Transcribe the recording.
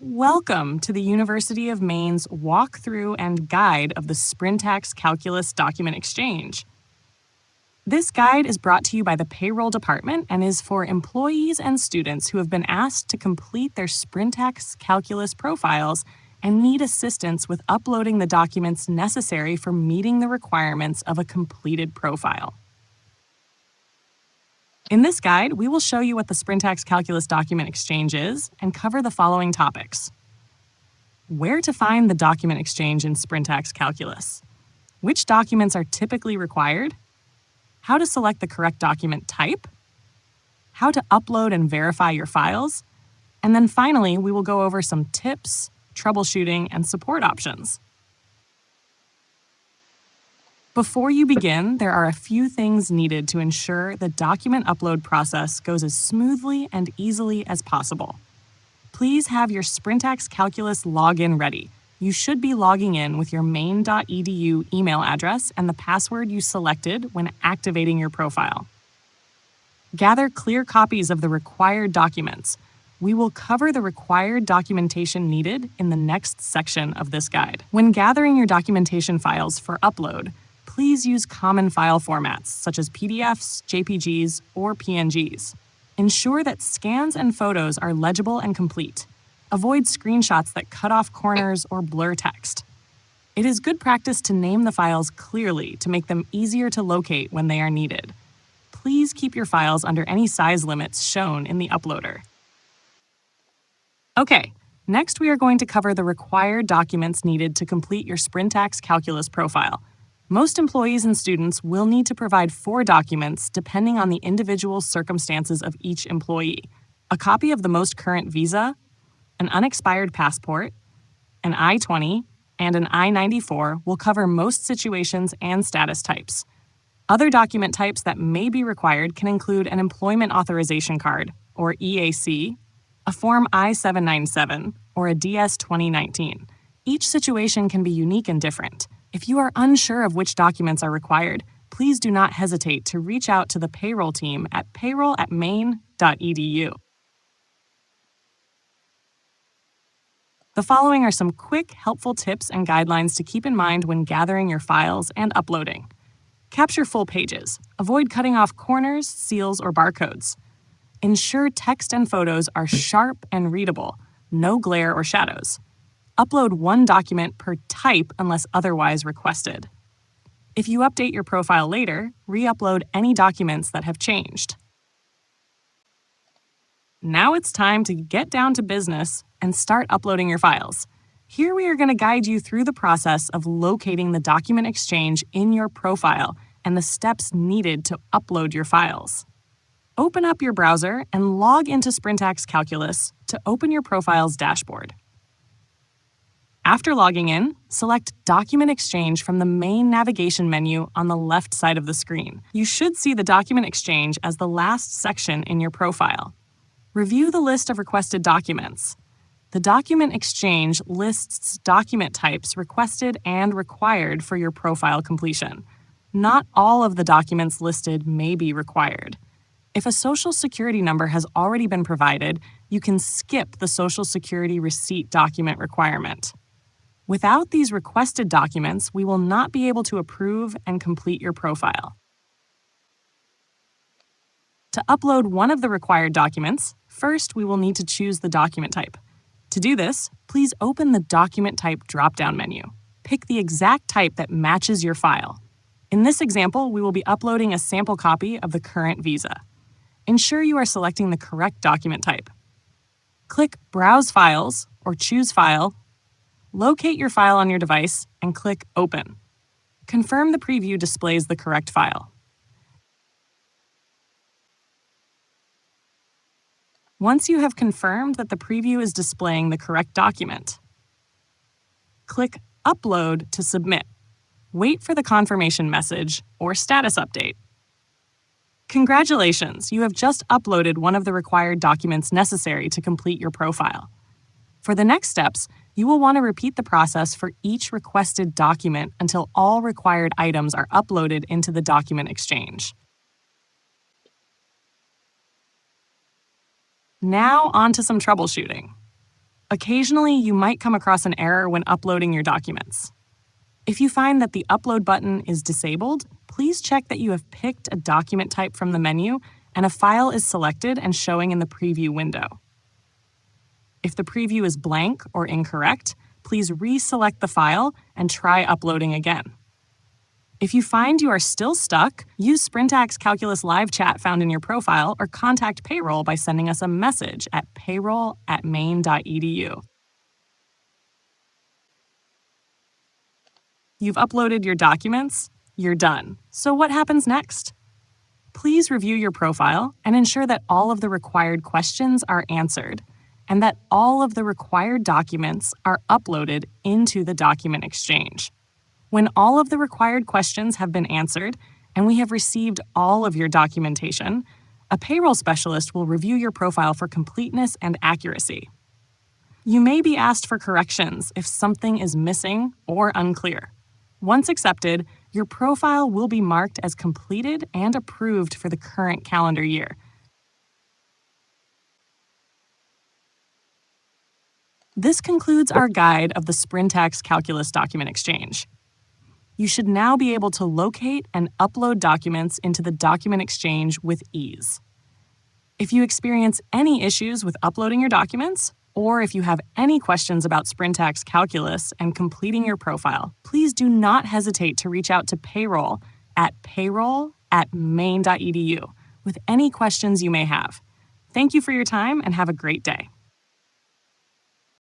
Welcome to the University of Maine's walkthrough and guide of the Sprintax Calculus document exchange. This guide is brought to you by the Payroll Department and is for employees and students who have been asked to complete their Sprintax Calculus profiles and need assistance with uploading the documents necessary for meeting the requirements of a completed profile. In this guide, we will show you what the Sprintax Calculus document exchange is and cover the following topics. Where to find the document exchange in Sprintax Calculus, which documents are typically required, how to select the correct document type, how to upload and verify your files, and then finally, we will go over some tips, troubleshooting, and support options. Before you begin, there are a few things needed to ensure the document upload process goes as smoothly and easily as possible. Please have your Sprintax Calculus login ready. You should be logging in with your maine.edu email address and the password you selected when activating your profile. Gather clear copies of the required documents. We will cover the required documentation needed in the next section of this guide. When gathering your documentation files for upload, please use common file formats such as PDFs, JPGs, or PNGs. Ensure that scans and photos are legible and complete. Avoid screenshots that cut off corners or blur text. It is good practice to name the files clearly to make them easier to locate when they are needed. Please keep your files under any size limits shown in the uploader. Okay, next we are going to cover the required documents needed to complete your Sprintax Calculus profile. Most employees and students will need to provide 4 documents depending on the individual circumstances of each employee: a copy of the most current visa, an unexpired passport, an I-20, and an I-94 will cover most situations and status types. Other document types that may be required can include an Employment Authorization Card, or EAC, a Form I-797, or a DS-2019. Each situation can be unique and different. If you are unsure of which documents are required, please do not hesitate to reach out to the payroll team at payroll@maine.edu. The following are some quick, helpful tips and guidelines to keep in mind when gathering your files and uploading. Capture full pages. Avoid cutting off corners, seals, or barcodes. Ensure text and photos are sharp and readable, no glare or shadows. Upload 1 document per type unless otherwise requested. If you update your profile later, re-upload any documents that have changed. Now it's time to get down to business and start uploading your files. Here we are going to guide you through the process of locating the document exchange in your profile and the steps needed to upload your files. Open up your browser and log into Sprintax Calculus to open your profile's dashboard. After logging in, select Document Exchange from the main navigation menu on the left side of the screen. You should see the Document Exchange as the last section in your profile. Review the list of requested documents. The Document Exchange lists document types requested and required for your profile completion. Not all of the documents listed may be required. If a Social Security number has already been provided, you can skip the Social Security receipt document requirement. Without these requested documents, we will not be able to approve and complete your profile. To upload one of the required documents, first we will need to choose the document type. To do this, please open the Document Type drop-down menu. Pick the exact type that matches your file. In this example, we will be uploading a sample copy of the current visa. Ensure you are selecting the correct document type. Click Browse Files or Choose File. Locate your file on your device and click Open. Confirm the preview displays the correct file. Once you have confirmed that the preview is displaying the correct document, click Upload to submit. Wait for the confirmation message or status update. Congratulations, you have just uploaded one of the required documents necessary to complete your profile. For the next steps, you will want to repeat the process for each requested document until all required items are uploaded into the document exchange. Now on to some troubleshooting. Occasionally, you might come across an error when uploading your documents. If you find that the Upload button is disabled, please check that you have picked a document type from the menu and a file is selected and showing in the preview window. If the preview is blank or incorrect, please reselect the file and try uploading again. If you find you are still stuck, use Sprintax Calculus live chat found in your profile or contact Payroll by sending us a message at payroll@maine.edu. You've uploaded your documents, you're done. So what happens next? Please review your profile and ensure that all of the required questions are answered and that all of the required documents are uploaded into the document exchange. When all of the required questions have been answered and we have received all of your documentation, a payroll specialist will review your profile for completeness and accuracy. You may be asked for corrections if something is missing or unclear. Once accepted, your profile will be marked as completed and approved for the current calendar year. This concludes our guide of the Sprintax Calculus document exchange. You should now be able to locate and upload documents into the document exchange with ease. If you experience any issues with uploading your documents, or if you have any questions about Sprintax Calculus and completing your profile, please do not hesitate to reach out to Payroll at payroll@maine.edu with any questions you may have. Thank you for your time and have a great day.